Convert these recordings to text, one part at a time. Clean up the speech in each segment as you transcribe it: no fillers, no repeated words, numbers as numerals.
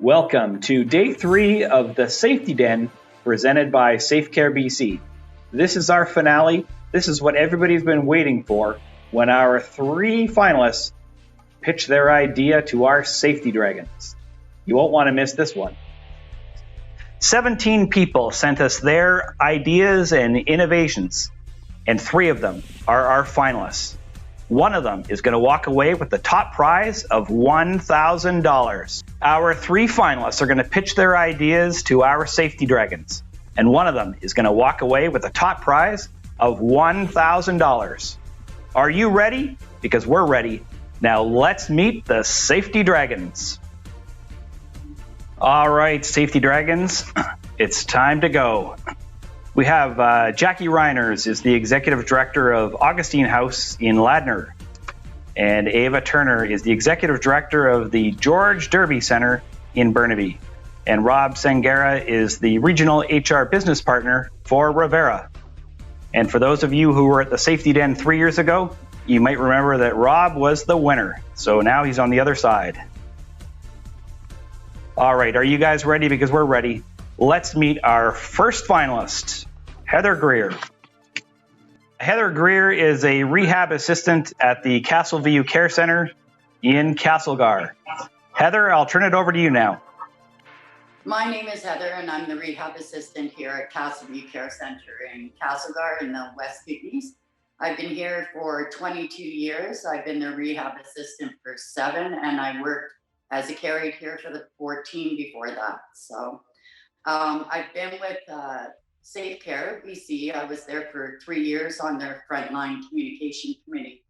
Welcome to day 3 of the Safety Den presented by SafeCare BC. This is our finale. This is what everybody's been waiting for when our 3 finalists pitch their idea to our safety dragons. You won't want to miss this one. 17 people sent us their ideas and innovations, and 3 of them are our finalists. One of them is going to walk away with the top prize of $1,000. Our 3 finalists are going to pitch their ideas to our safety dragons, and one of them is going to walk away with the top prize of $1,000. Are you ready? Because we're ready. Now let's meet the safety dragons. All right, safety dragons, it's time to go. We have Jackie Reiners is the Executive Director of Augustine House in Ladner. And Ava Turner is the Executive Director of the George Derby Center in Burnaby. And Rob Sangara is the Regional HR Business Partner for Rivera. And for those of you who were at the Safety Den 3 years ago, you might remember that Rob was the winner. So now he's on the other side. All right, are you guys ready? Because we're ready. Let's meet our first finalist, Heather Greer. Heather Greer is a rehab assistant at the Castleview Care Center in Castlegar. Heather, I'll turn it over to you now. My name is Heather, and I'm the rehab assistant here at Castleview Care Center in Castlegar in the West Kootenays. I've been here for 22 years. I've been the rehab assistant for 7, and I worked as a care aide here for the 14 before that. So I've been with SafeCare BC. I was there for 3 years on their frontline communication committee.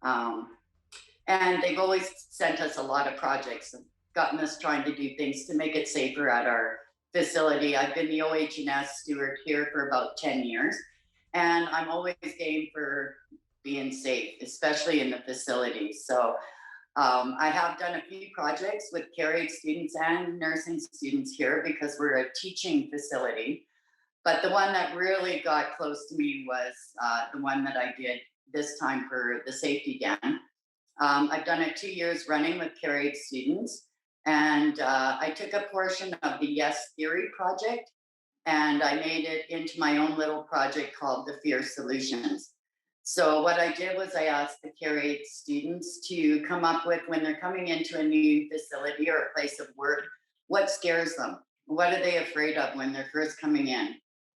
And they've always sent us a lot of projects and gotten us trying to do things to make it safer at our facility. I've been the OH&S steward here for about 10 years, and I'm always game for being safe, especially in the facility. So I have done a few projects with care aide students and nursing students here because we're a teaching facility. But the one that really got close to me was the one that I did this time for the Safety Den. I've done it 2 years running with care aide students. And I took a portion of the Yes Theory project and I made it into my own little project called the Fear Solutions. So what I did was I asked the care aide students to come up with, when they're coming into a new facility or a place of work, what scares them? What are they afraid of when they're first coming in?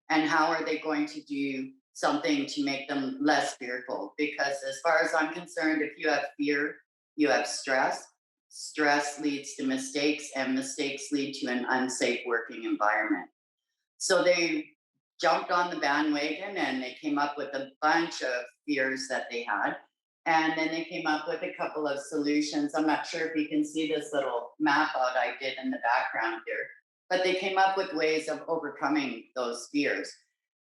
And how are they going to do something to make them less fearful? Because as far as I'm concerned, if you have fear, you have stress. Stress leads to mistakes, and mistakes lead to an unsafe working environment. So they jumped on the bandwagon and they came up with a bunch of fears that they had. And then they came up with a couple of solutions. I'm not sure if you can see this little map out I did in the background here, but they came up with ways of overcoming those fears.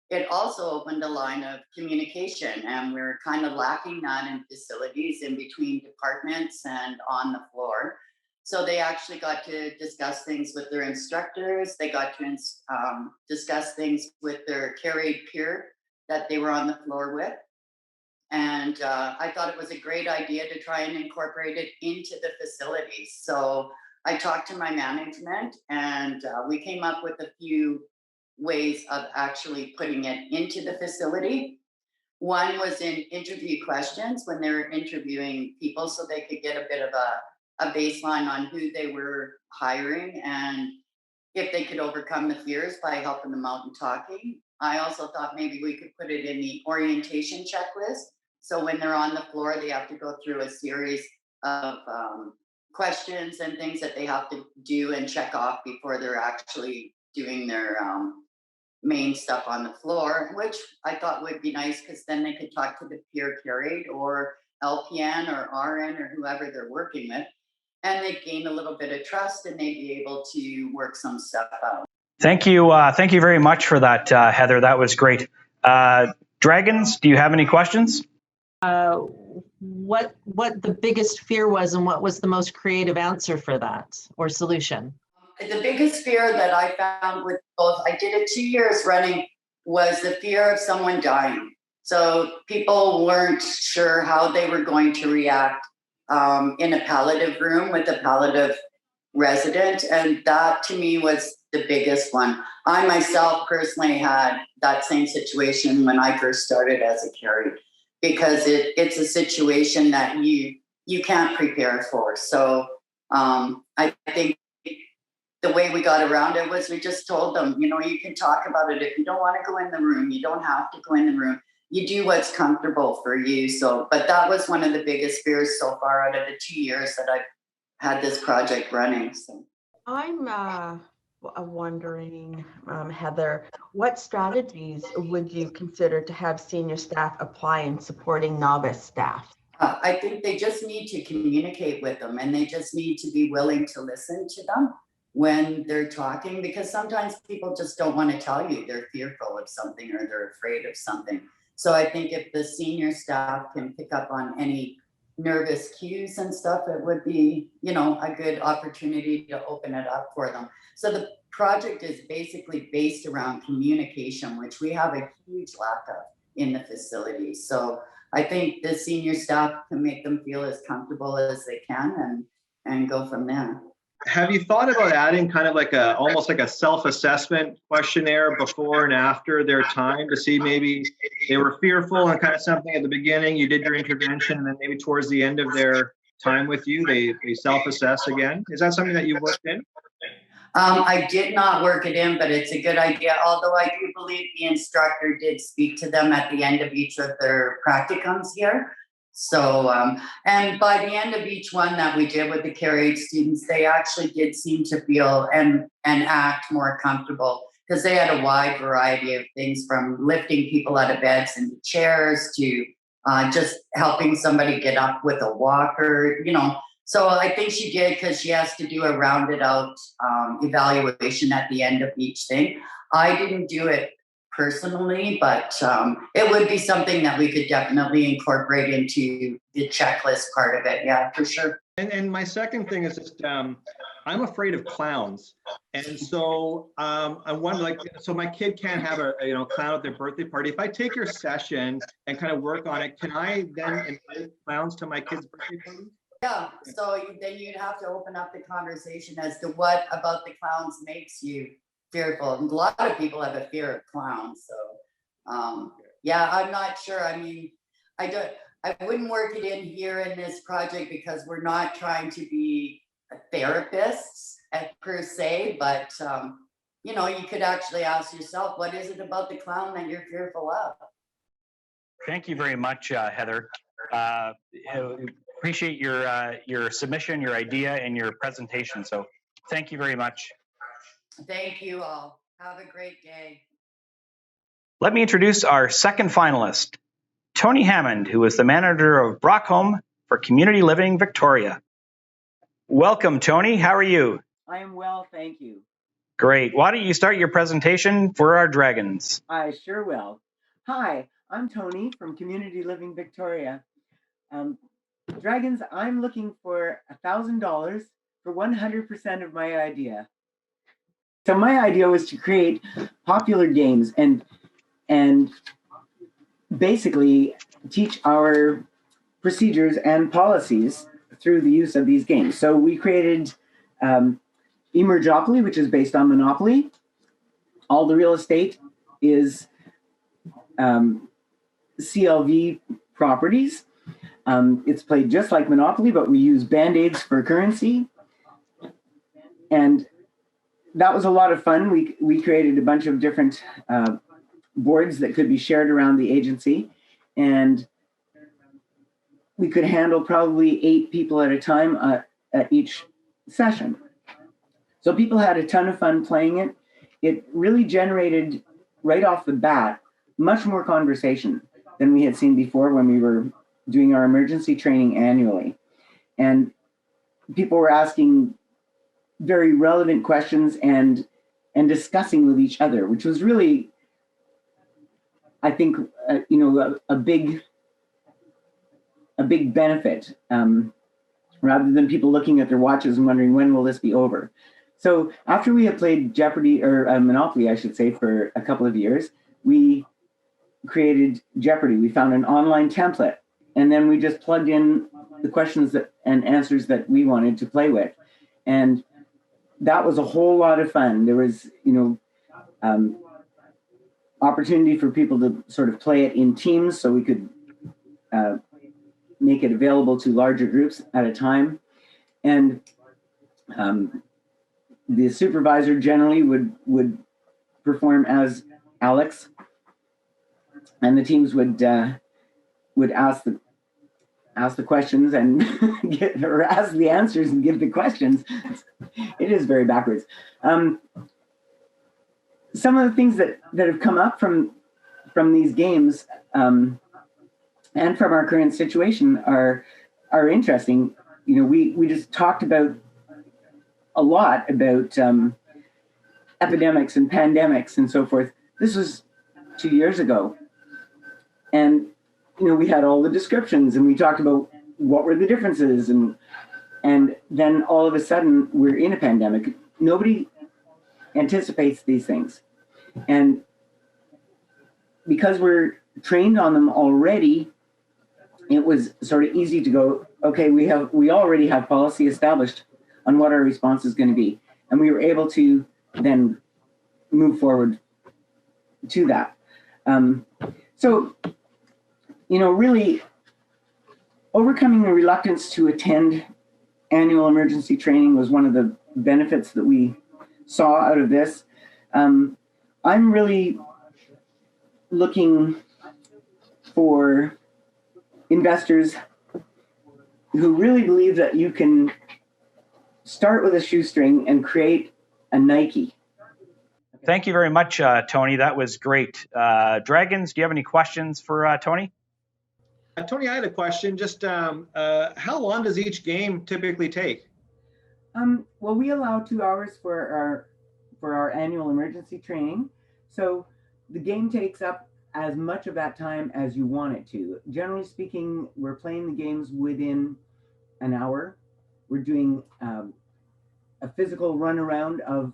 It also opened a line of communication, and we're kind of lacking that in facilities in between departments and on the floor. So they actually got to discuss things with their instructors. They got to discuss things with their care aide peer that they were on the floor with. And I thought it was a great idea to try and incorporate it into the facilities. So I talked to my management, and we came up with a few ways of actually putting it into the facility. One was in interview questions when they were interviewing people, so they could get a bit of a baseline on who they were hiring and if they could overcome the fears by helping them out and talking. I also thought maybe we could put it in the orientation checklist. So when they're on the floor, they have to go through a series of questions and things that they have to do and check off before they're actually doing their main stuff on the floor, which I thought would be nice because then they could talk to the peer care aide or LPN or RN or whoever they're working with, and they'd gain a little bit of trust and they'd be able to work some stuff out. Thank you very much for that, Heather. That was great. Dragons, do you have any questions? What the biggest fear was and what was the most creative answer for that or solution? The biggest fear that I found with both, I did it 2 years running, was the fear of someone dying. So people weren't sure how they were going to react in a palliative room with a palliative resident. And that to me was the biggest one. I myself personally had that same situation when I first started as a carry, because it's a situation that you can't prepare for. So I think the way we got around it was we just told them, you can talk about it. If you don't want to go in the room, you don't have to go in the room. You do what's comfortable for you. So, but that was one of the biggest fears so far out of the 2 years that I've had this project running. So I'm wondering, Heather, what strategies would you consider to have senior staff apply in supporting novice staff? I think they just need to communicate with them, and they just need to be willing to listen to them when they're talking, because sometimes people just don't want to tell you they're fearful of something or they're afraid of something. So I think if the senior staff can pick up on any nervous cues and stuff, it would be, a good opportunity to open it up for them. So the project is basically based around communication, which we have a huge lack of in the facility. So I think the senior staff can make them feel as comfortable as they can and go from there. Have you thought about adding kind of like almost like a self-assessment questionnaire before and after their time to see maybe they were fearful and kind of something at the beginning, you did your intervention, and then maybe towards the end of their time with you, they self-assess again? Is that something that you've worked in? I did not work it in, but it's a good idea. Although I do believe the instructor did speak to them at the end of each of their practicums here. So, and by the end of each one that we did with the CARE students, they actually did seem to feel and act more comfortable, because they had a wide variety of things, from lifting people out of beds into chairs to just helping somebody get up with a walker, So I think she did, because she has to do a rounded out evaluation at the end of each thing. I didn't do it personally, but it would be something that we could definitely incorporate into the checklist part of it. Yeah, for sure. And my second thing is just I'm afraid of clowns, and so I wonder, so my kid can't have a clown at their birthday party. If I take your session and kind of work on it, can I then invite clowns to my kid's birthday party? Yeah, so then you'd have to open up the conversation as to what about the clowns makes you fearful. A lot of people have a fear of clowns. So yeah, I'm not sure. I mean, I wouldn't work it in here in this project, because we're not trying to be therapists per se, but you could actually ask yourself, what is it about the clown that you're fearful of? Thank you very much, Heather. Appreciate your submission, your idea, and your presentation. So thank you very much. Thank you all. Have a great day. Let me introduce our second finalist, Tony Hammond, who is the manager of Brockholm for Community Living Victoria. Welcome, Tony. How are you? I am well, thank you. Great. Why don't you start your presentation for our dragons? I sure will. Hi, I'm Tony from Community Living Victoria. Dragons, I'm looking for $1,000 for 100% of my idea. So my idea was to create popular games and basically teach our procedures and policies through the use of these games. So we created Emergopoly, which is based on Monopoly. All the real estate is CLV properties. It's played just like Monopoly, but we use Band-Aids for currency. And that was a lot of fun. We created a bunch of different boards that could be shared around the agency. And we could handle probably 8 people at a time at each session. So people had a ton of fun playing it. It really generated, right off the bat, much more conversation than we had seen before when we were doing our emergency training annually. And people were asking very relevant questions and discussing with each other, which was really, I think, a big benefit, rather than people looking at their watches and wondering, when will this be over? So after we had played Jeopardy, or Monopoly, I should say, for a couple of years, we created Jeopardy. We found an online template, and then we just plugged in the questions and answers that we wanted to play with. And that was a whole lot of fun. There was, opportunity for people to sort of play it in teams, so we could make it available to larger groups at a time. And the supervisor generally would perform as Alex, and the teams would ask the questions and or ask the answers and give the questions. It is very backwards. Some of the things that have come up from these games and from our current situation are interesting. We just talked about a lot about epidemics and pandemics and so forth. This was 2 years ago, and we had all the descriptions, and we talked about what were the differences, and then all of a sudden we're in a pandemic. Nobody anticipates these things, and because we're trained on them already, it was sort of easy to go, okay, we already have policy established on what our response is going to be, and we were able to then move forward to that. So really overcoming the reluctance to attend annual emergency training was one of the benefits that we saw out of this. I'm really looking for investors who really believe that you can start with a shoestring and create a Nike. Thank you very much, Tony. That was great. Dragons, do you have any questions for Tony? Tony, I had a question. Just how long does each game typically take? Well, we allow 2 hours for our annual emergency training. So the game takes up as much of that time as you want it to. Generally speaking, we're playing the games within an hour. We're doing a physical run around of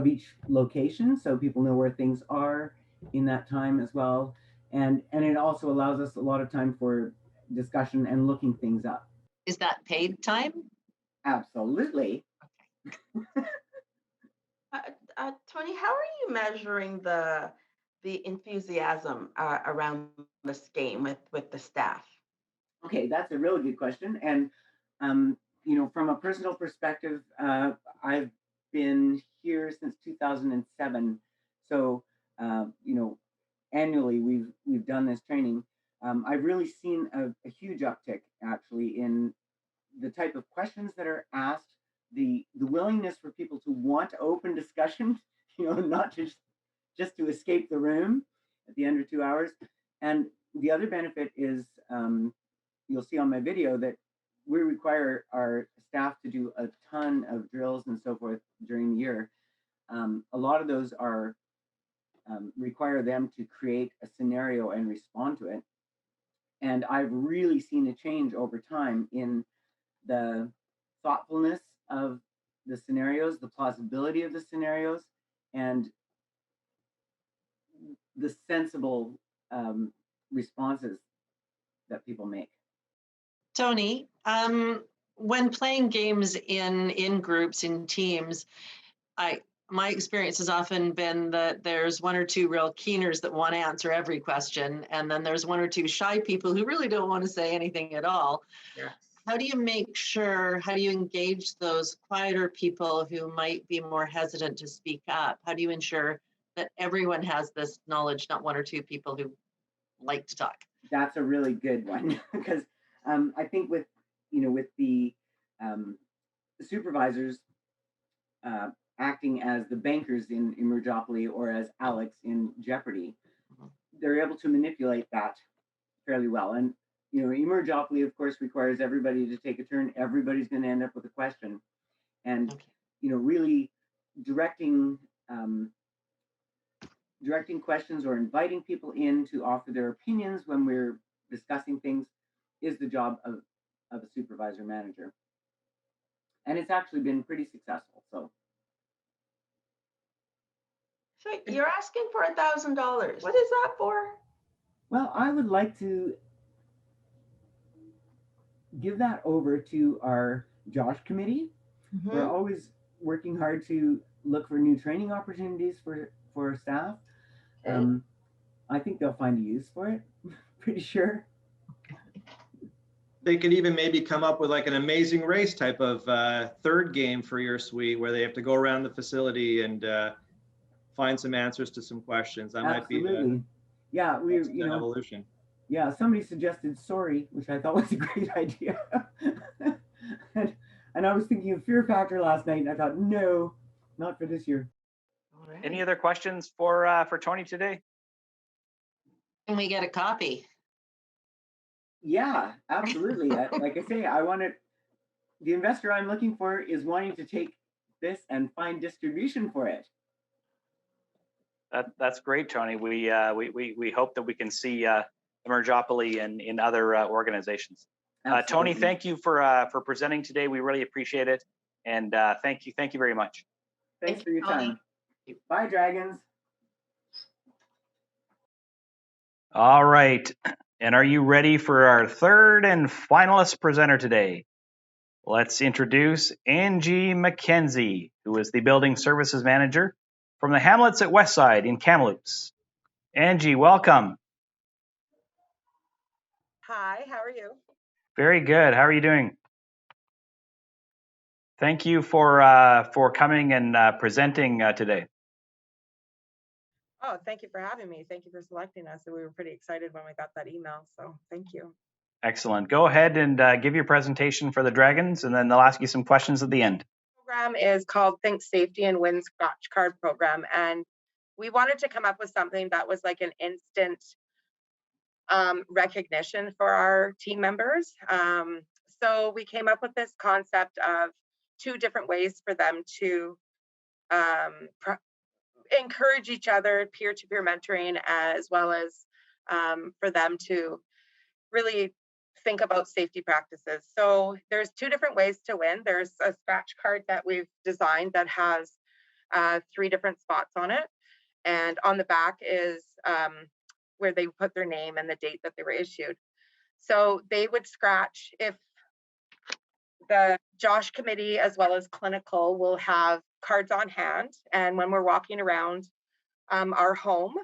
each location, so people know where things are in that time as well. And it also allows us a lot of time for discussion and looking things up. Is that paid time? Absolutely. Tony, how are you measuring the enthusiasm around this game with the staff? Okay, that's a really good question. And from a personal perspective, I've been here since 2007. So annually we've done this training. I've really seen a huge uptick actually in the type of questions that are asked, the willingness for people to want open discussion, not just to escape the room at the end of 2 hours. And the other benefit is you'll see on my video that we require our staff to do a ton of drills and so forth during the year. A lot of those are require them to create a scenario and respond to it. And I've really seen a change over time in the thoughtfulness of the scenarios, the plausibility of the scenarios, and the sensible responses that people make. Tony, when playing games in groups, in teams, my experience has often been that there's one or two real keeners that want to answer every question, and then there's one or two shy people who really don't want to say anything at all. Yes. How do you engage those quieter people who might be more hesitant to speak up? How do you ensure that everyone has this knowledge, not one or two people who like to talk? That's a really good one because I think with the supervisors acting as the bankers in Emergopoly or as Alex in Jeopardy, they're able to manipulate that fairly well. And Emergopoly, of course, requires everybody to take a turn. Everybody's going to end up with a question, and really directing questions or inviting people in to offer their opinions when we're discussing things is the job of a supervisor manager. And it's actually been pretty successful. So you're asking for $1,000. What is that for? Well, I would like to give that over to our Josh committee. Mm-hmm. We're always working hard to look for new training opportunities for staff. I think they'll find a use for it. Pretty sure. They could even maybe come up with like an Amazing Race type of third game for your suite where they have to go around the facility and find some answers to some questions. That Absolutely. might be yeah, we an evolution. Yeah, somebody suggested Sorry, which I thought was a great idea. and I was thinking of Fear Factor last night, and I thought, no, not for this year. Any other questions for Tony today? Can we get a copy? Yeah, absolutely. Like I say, the investor I'm looking for is wanting to take this and find distribution for it. That's great, Tony. We hope that we can see the Mergeopoly in other organizations. Tony, thank you for presenting today. We really appreciate it, and thank you very much. Thanks for your time. Bye, Dragons. All right, and are you ready for our third and finalist presenter today? Let's introduce Angie McKenzie, who is the Building Services Manager from the Hamlets at Westside in Kamloops. Angie, welcome. Hi, how are you? Very good. How are you doing? Thank you for coming and presenting today. Oh, thank you for having me. Thank you for selecting us. We were pretty excited when we got that email, so thank you. Excellent. Go ahead and give your presentation for the Dragons, and then they'll ask you some questions at the end. The program is called Think Safety and Win Scratch Card Program, and we wanted to come up with something that was like an instant recognition for our team members. So we came up with this concept of 2 different ways for them to encourage each other, peer-to-peer mentoring, as well as for them to really think about safety practices. So there's 2 different ways to win. There's a scratch card that we've designed that has 3 different spots on it. And on the back is where they put their name and the date that they were issued. So they would scratch if the Josh committee as well as clinical will have cards on hand. And when we're walking around our home,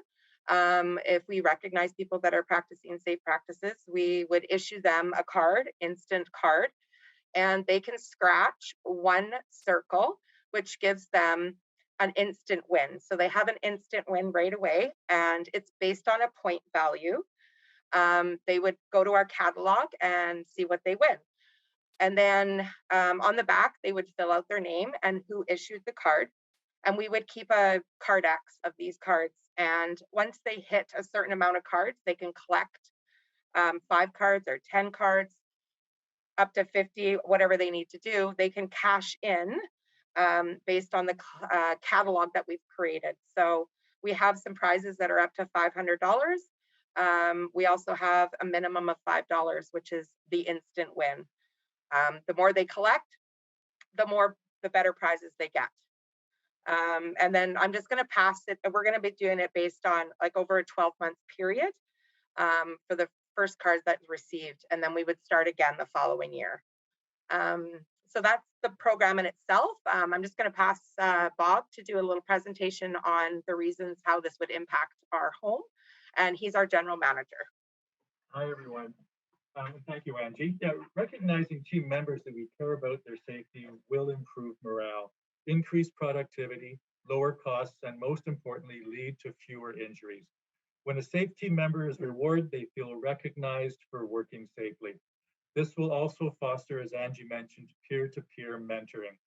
if we recognize people that are practicing safe practices, we would issue them a card, instant card, and they can scratch 1 circle, which gives them an instant win. So they have an instant win right away, and it's based on a point value. They would go to our catalog and see what they win. And then on the back, they would fill out their name and who issued the card. And we would keep a card X of these cards. And once they hit a certain amount of cards, they can collect 5 cards or 10 cards, up to 50, whatever they need to do. They can cash in based on the catalog that we've created. So we have some prizes that are up to $500. We also have a minimum of $5, which is the instant win. The more they collect, the better prizes they get. And then I'm just going to pass it. We're going to be doing it based on like over a 12-month period for the first cards that received, and then we would start again the following year. So that's the program in itself. I'm just going to pass Bob to do a little presentation on the reasons how this would impact our home, and he's our general manager. Hi, everyone. Thank you, Angie. Yeah, recognizing team members that we care about their safety will improve morale, increase productivity, lower costs, and most importantly, lead to fewer injuries. When a safe team member is rewarded, they feel recognized for working safely. This will also foster, as Angie mentioned, peer-to-peer mentoring.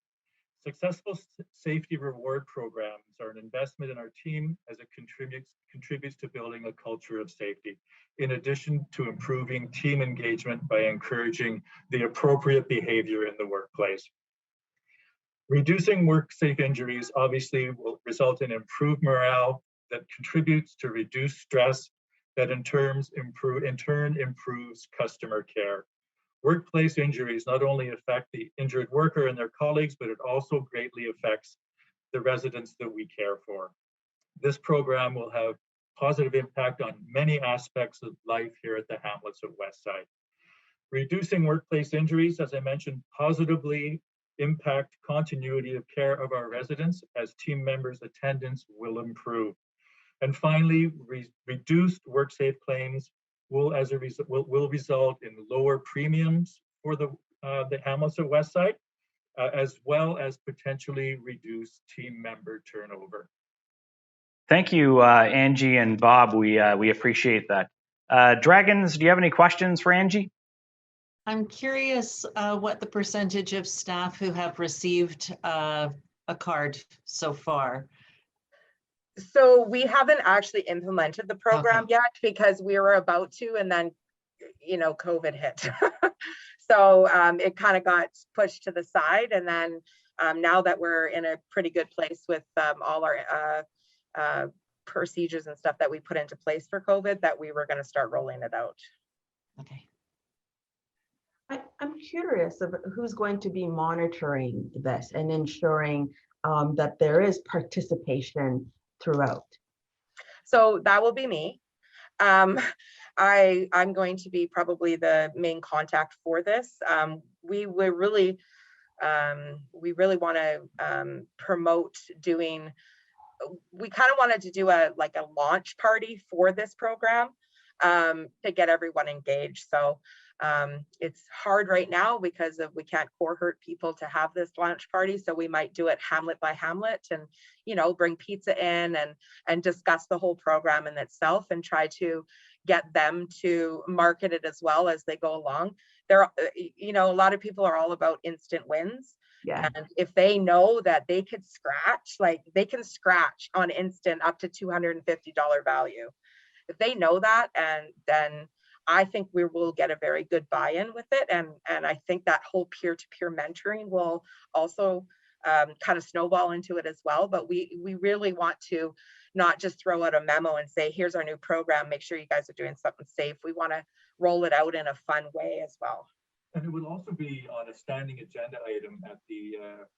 Successful safety reward programs are an investment in our team as it contributes to building a culture of safety, in addition to improving team engagement by encouraging the appropriate behavior in the workplace. Reducing work-safe injuries obviously will result in improved morale that contributes to reduced stress that in turn improves customer care. Workplace injuries not only affect the injured worker and their colleagues, but it also greatly affects the residents that we care for. This program will have positive impact on many aspects of life here at the Hamlets of Westside. Reducing workplace injuries, as I mentioned, positively impact continuity of care of our residents as team members' attendance will improve. And finally, reduced WorkSafe claims will result in lower premiums for the Hamilton Westside, as well as potentially reduce team member turnover. Thank you, Angie and Bob. We appreciate that. Dragons, do you have any questions for Angie? I'm curious what the percentage of staff who have received a card so far. So we haven't actually implemented the program yet because we were about to, and then, you know, COVID hit. So it kind of got pushed to the side. And then now that we're in a pretty good place with all our procedures and stuff that we put into place for COVID, that we were going to start rolling it out. Okay. I'm curious of who's going to be monitoring this and ensuring that there is participation throughout. So that will be me. I'm going to be probably the main contact for this. We really want to promote doing. We kind of wanted to do a launch party for this program to get everyone engaged. So it's hard right now because we can't cohort people to have this launch party. So we might do it hamlet by hamlet and, you know, bring pizza in and discuss the whole program in itself and try to get them to market it as well as they go along. There, you know, a lot of people are all about instant wins. Yeah. And if they know that they could scratch, like they can scratch on instant up to $250 value. If they know that, and then I think we will get a very good buy-in with it. And I think that whole peer-to-peer mentoring will also kind of snowball into it as well. But we really want to not just throw out a memo and say, here's our new program, make sure you guys are doing something safe. We want to roll it out in a fun way as well. And it will also be on a standing agenda item at the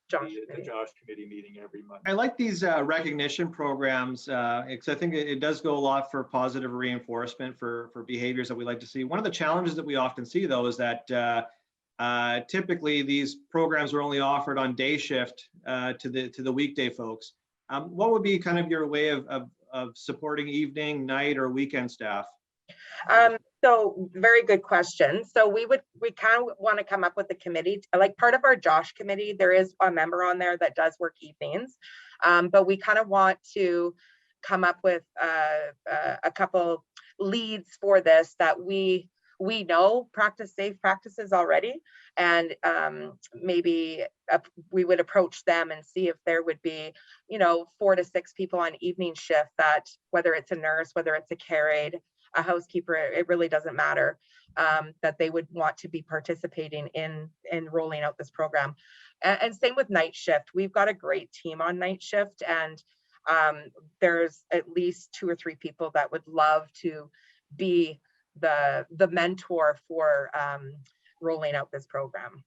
JOSH committee meeting every month. I like these recognition programs because I think it does go a lot for positive reinforcement for behaviors that we like to see. One of the challenges that we often see, though, is that typically these programs are only offered on day shift to the weekday folks. What would be kind of your way of supporting evening, night, or weekend staff? So very good question. So we kind of want to come up with a committee, like part of our JOSH committee, there is a member on there that does work evenings, but we kind of want to come up with a couple leads for this that we know practice safe practices already, and maybe we would approach them and see if there would be, you know, 4 to 6 people on evening shift that, whether it's a nurse, whether it's a care aide, a housekeeper, it really doesn't matter, that they would want to be participating in rolling out this program. And same with night shift. We've got a great team on night shift, and there's at least 2 or 3 people that would love to be the mentor for rolling out this program.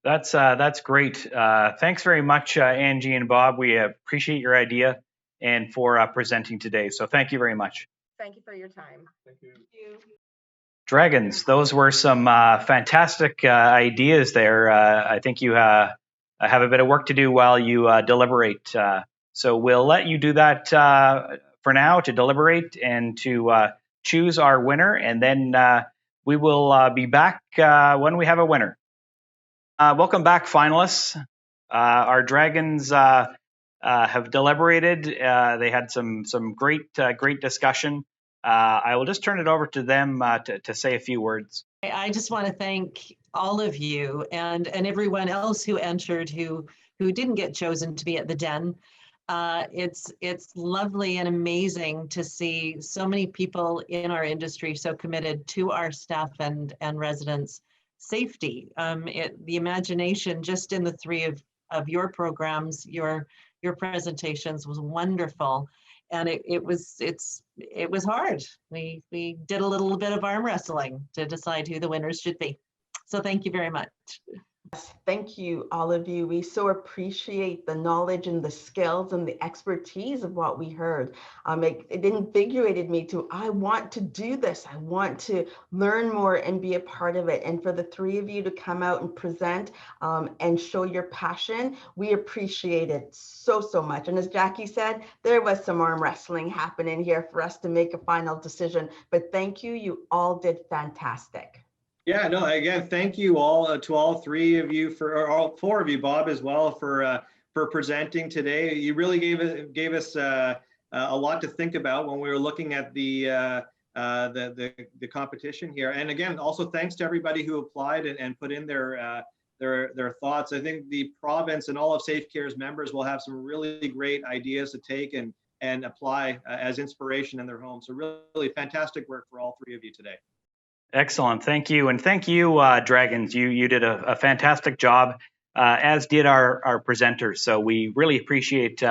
That's great. Thanks very much, Angie and Bob. We appreciate your idea and for presenting today. So thank you very much. Thank you for your time. Thank you. Dragons, those were some fantastic ideas there. I think you have a bit of work to do while you deliberate. So we'll let you do that for now, to deliberate and to choose our winner. And then we will be back when we have a winner. Welcome back, finalists. Our Dragons have deliberated. They had some great discussion. I will just turn it over to them to say a few words. I just want to thank all of you and everyone else who entered who didn't get chosen to be at the Den. It's lovely and amazing to see so many people in our industry so committed to our staff and residents' safety. The imagination just in the 3 of your programs, your presentations was wonderful, and it was hard. We did a little bit of arm wrestling to decide who the winners should be. So thank you very much. Thank you, all of you. We so appreciate the knowledge and the skills and the expertise of what we heard. It invigorated me to, I want to do this. I want to learn more and be a part of it. And for the three of you to come out and present and show your passion, we appreciate it so, so much. And as Jackie said, there was some arm wrestling happening here for us to make a final decision. But thank you. You all did fantastic. Yeah, no, again, thank you all to all three of you or all four of you, Bob, as well, for presenting today. You really gave us a lot to think about when we were looking at the competition here. And again, also thanks to everybody who applied and put in their thoughts. I think the province and all of SafeCare's members will have some really great ideas to take and apply as inspiration in their homes. So really fantastic work for all three of you today. Excellent. Thank you. And thank you, Dragons. You did a fantastic job, as did our presenters. So we really appreciate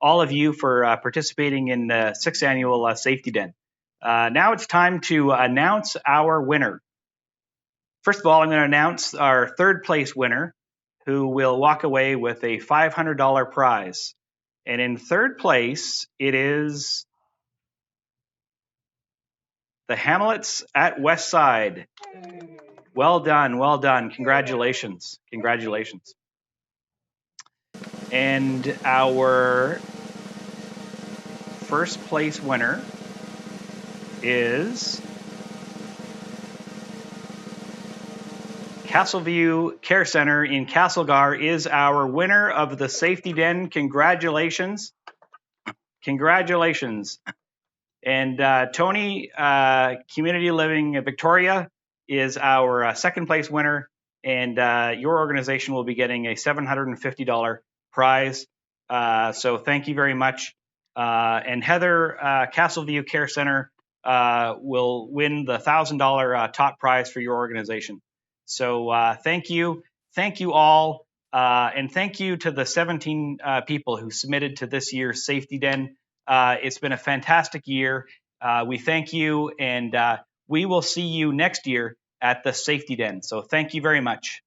all of you for participating in the 6th annual Safety Den. Now it's time to announce our winner. First of all, I'm going to announce our 3rd place winner, who will walk away with a $500 prize. And in 3rd place, it is the Hamlets at West Side. Well done, well done. Congratulations, congratulations. And our 1st place winner is Castleview Care Center in Castlegar is our winner of the Safety Den. Congratulations, congratulations. And Tony, Community Living Victoria, is our 2nd place winner, and your organization will be getting a $750 prize. So thank you very much. And Heather, Castleview Care Center, will win the $1,000 top prize for your organization. So thank you all, and thank you to the 17 people who submitted to this year's Safety Den. It's been a fantastic year. We thank you, and we will see you next year at the Safety Den. So thank you very much.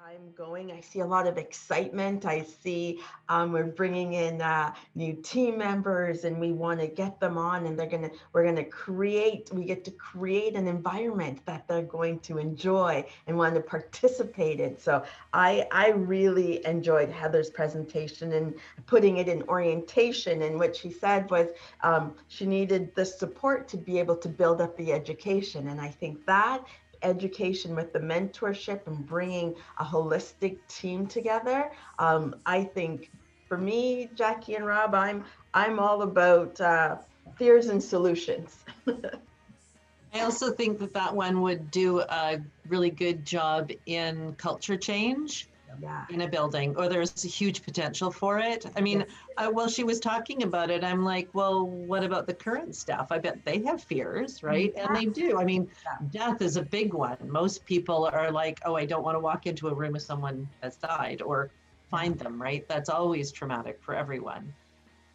I'm going. I see a lot of excitement. I see we're bringing in new team members, and we want to get them on, and we get to create an environment that they're going to enjoy and want to participate in. So I really enjoyed Heather's presentation and putting it in orientation. And what she said was she needed the support to be able to build up the education. And I think that education with the mentorship and bringing a holistic team together. I think for me, Jackie and Rob, I'm all about fears and solutions. I also think that one would do a really good job in culture change. Yeah. In a building, or there's a huge potential for it. I mean, while she was talking about it, I'm like, well, what about the current staff? I bet they have fears, right? Yeah. And they do. I mean, death is a big one. Most people are like, oh, I don't want to walk into a room if someone has died or find them, right? That's always traumatic for everyone.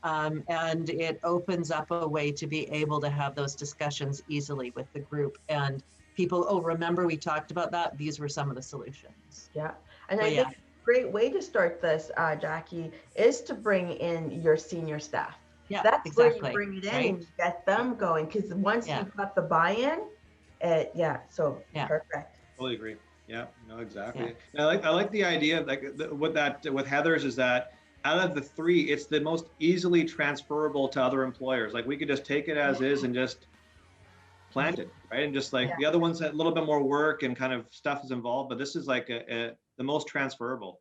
And it opens up a way to be able to have those discussions easily with the group and people, oh, remember we talked about that? These were some of the solutions. Yeah. And I think a great way to start this, Jackie, is to bring in your senior staff. Yeah, that's exactly. Where you bring it in and get them going. Because once you've got the buy-in, perfect. Totally agree. Yeah, no, exactly. Yeah. I like the idea with Heather's is that out of the 3, it's the most easily transferable to other employers. Like we could just take it as is and just plant it, right? And just the other one's a little bit more work and kind of stuff is involved, but this is like the most transferable.